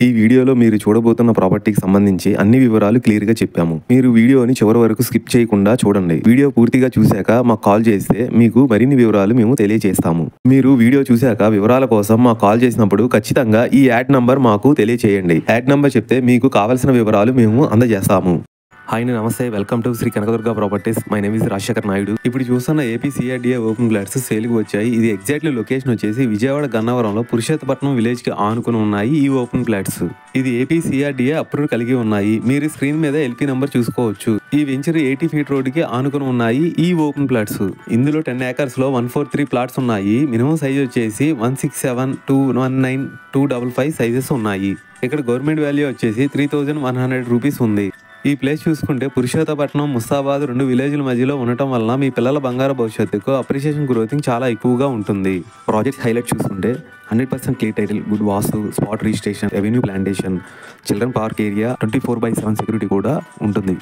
ఈ వీడియోలో మీరు చూడబోతున్న ప్రాపర్టీకి సంబంధించి అన్ని వివరాలు క్లియర్గా చెప్పాము. మీరు వీడియోని చివరి వరకు స్కిప్ చేయకుండా చూడండి. వీడియో పూర్తిగా చూశాక మాకు కాల్ చేస్తే మీకు మరిన్ని వివరాలు మేము తెలియజేస్తాము. మీరు వీడియో చూశాక వివరాల కోసం మాకు కాల్ చేసినప్పుడు ఖచ్చితంగా ఈ యాడ్ నంబర్ మాకు తెలియచేయండి. యాడ్ నంబర్ చెప్తే మీకు కావాల్సిన వివరాలు మేము అందజేస్తాము. హాయ్, నమస్తే. Welcome to Shri Kanakadurga properties. My name is Rajasekhar Naidu. ఇప్పుడు చూస్తున్న ఏపీ సిఆర్డీఏ ఓపెన్ ఫ్లాట్స్ సేల్కి వచ్చాయి. ఇది ఎగ్జాక్ట్లీ లొకేషన్ వచ్చేసి విజయవాడ గన్నవరంలో పురుషోత్తపట్నం విలేజ్ కి ఆనుకుని ఉన్నాయి ఈ ఓపెన్ ఫ్లాట్స్. ఇది ఏపీ సిఆర్డీఏ అప్రూవల్ కలిగి ఉన్నాయి. మీరు స్క్రీన్ మీద ఎల్పీ నంబర్ చూసుకోవచ్చు. ఈ వెంచర్ 80 ఫీట్ రోడ్ కి ఆనుకుని ఉన్నాయి ఈ ఓపెన్ ఫ్లాట్స్. ఇందులో 10 acres లో 143 ప్లాట్స్ ఉన్నాయి. మినిమం సైజ్ వచ్చేసి 167, 219, 255 సైజెస్ ఉన్నాయి. ఇక్కడ గవర్నమెంట్ వాల్యూ వచ్చేసి 3100 రూపీస్ ఉంది. ఈ ప్లేస్ చూసుకుంటే పురుషోత్తపట్నం, ముస్తాబాద్ 2 విలేజ్ల మధ్యలో ఉండటం వలన మీ పిల్లల బంగారు భవిష్యత్తుకు అప్రిషియేషన్ గ్రోతింగ్ చాలా ఎక్కువగా ఉంటుంది. ప్రాజెక్ట్ హైలైట్ చూసుకుంటే 100% clear title, good vastu, spot registration, revenue plantation, children park area, 24/7 security కూడా ఉంటుంది.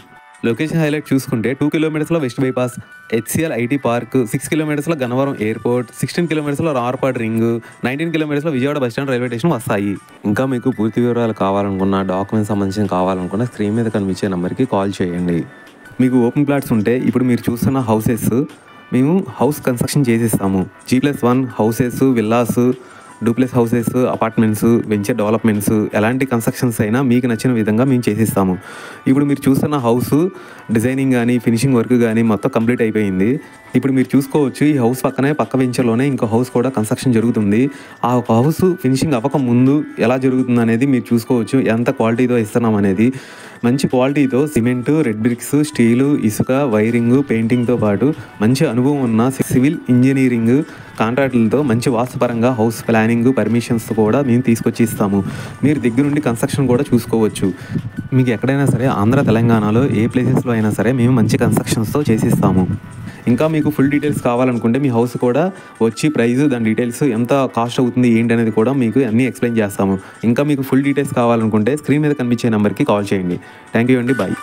లొకేషన్ హైలైట్ చూసుకుంటే 2 కిలోమీటర్స్లో west bypass, HCL IT park, 6 కిలోమీటర్స్లో గన్నవరం ఎయిర్పోర్ట్, 16 కిలోమీటర్స్లో రార్పాడ్ రింగ్, 19 కిలోమీటర్స్లో విజయవాడ బస్టాండ్ రైల్వే స్టేషన్ వస్తాయి. ఇంకా మీకు పూర్తి వివరాలు కావాలనుకున్నా, డాక్యుమెంట్స్ సంబంధించిన కావాలనుకున్నా స్క్రీన్ మీద కనిపించే నెంబర్కి కాల్ చేయండి. మీకు ఓపెన్ ప్లాట్స్ ఉంటే ఇప్పుడు మీరు చూస్తున్న హౌసెస్ మేము హౌస్ కన్స్ట్రక్షన్ చేసేస్తాము. G+1 houses, villas, duplex houses, apartments, venture developments, ఎలాంటి కన్స్ట్రక్షన్స్ అయినా మీకు నచ్చిన విధంగా మేము చేసిస్తాము. ఇప్పుడు మీరు చూస్తున్న హౌస్ డిజైనింగ్ కానీ ఫినిషింగ్ వర్క్ కానీ మొత్తం కంప్లీట్ అయిపోయింది. ఇప్పుడు మీరు చూసుకోవచ్చు ఈ హౌస్ పక్కనే పక్క వెంచర్లోనే ఇంకో హౌస్ కూడా కన్స్ట్రక్షన్ జరుగుతుంది. ఆ హౌస్ ఫినిషింగ్ అవ్వక ముందు ఎలా జరుగుతుంది అనేది మీరు చూసుకోవచ్చు. ఎంత క్వాలిటీతో ఇస్తున్నాం అనేది. మంచి క్వాలిటీతో సిమెంట్, రెడ్ బ్రిక్స్, స్టీలు, ఇసుక, వైరింగ్, పెయింటింగ్తో పాటు మంచి అనుభవం ఉన్న సివిల్ ఇంజనీరింగ్ కాంట్రాక్టులతో మంచి వాస్తుపరంగా హౌస్ ప్లానింగ్ పర్మిషన్స్ కూడా మేము తీసుకొచ్చి ఇస్తాము. మీరు దగ్గరుండి కన్స్ట్రక్షన్ కూడా చూసుకోవచ్చు. మీకు ఎక్కడైనా సరే ఆంధ్ర తెలంగాణలో ఏ ప్లేసెస్లో అయినా సరే మేము మంచి కన్స్ట్రక్షన్స్తో చేసిస్తాము. ఇంకా మీకు ఫుల్ డీటెయిల్స్ కావాలనుకుంటే మీ హౌస్ కూడా వచ్చి ప్రైస్, దాని డీటెయిల్స్ ఎంత కాస్ట్ అవుతుంది ఏంటి అనేది కూడా మీకు అన్నీ ఎక్స్ప్లెయిన్ చేస్తాము. ఇంకా మీకు ఫుల్ డీటెయిల్స్ కావాలనుకుంటే స్క్రీన్ మీద కనిపించే నెంబర్కి కాల్ చేయండి. థ్యాంక్ యూ అండి. బాయ్.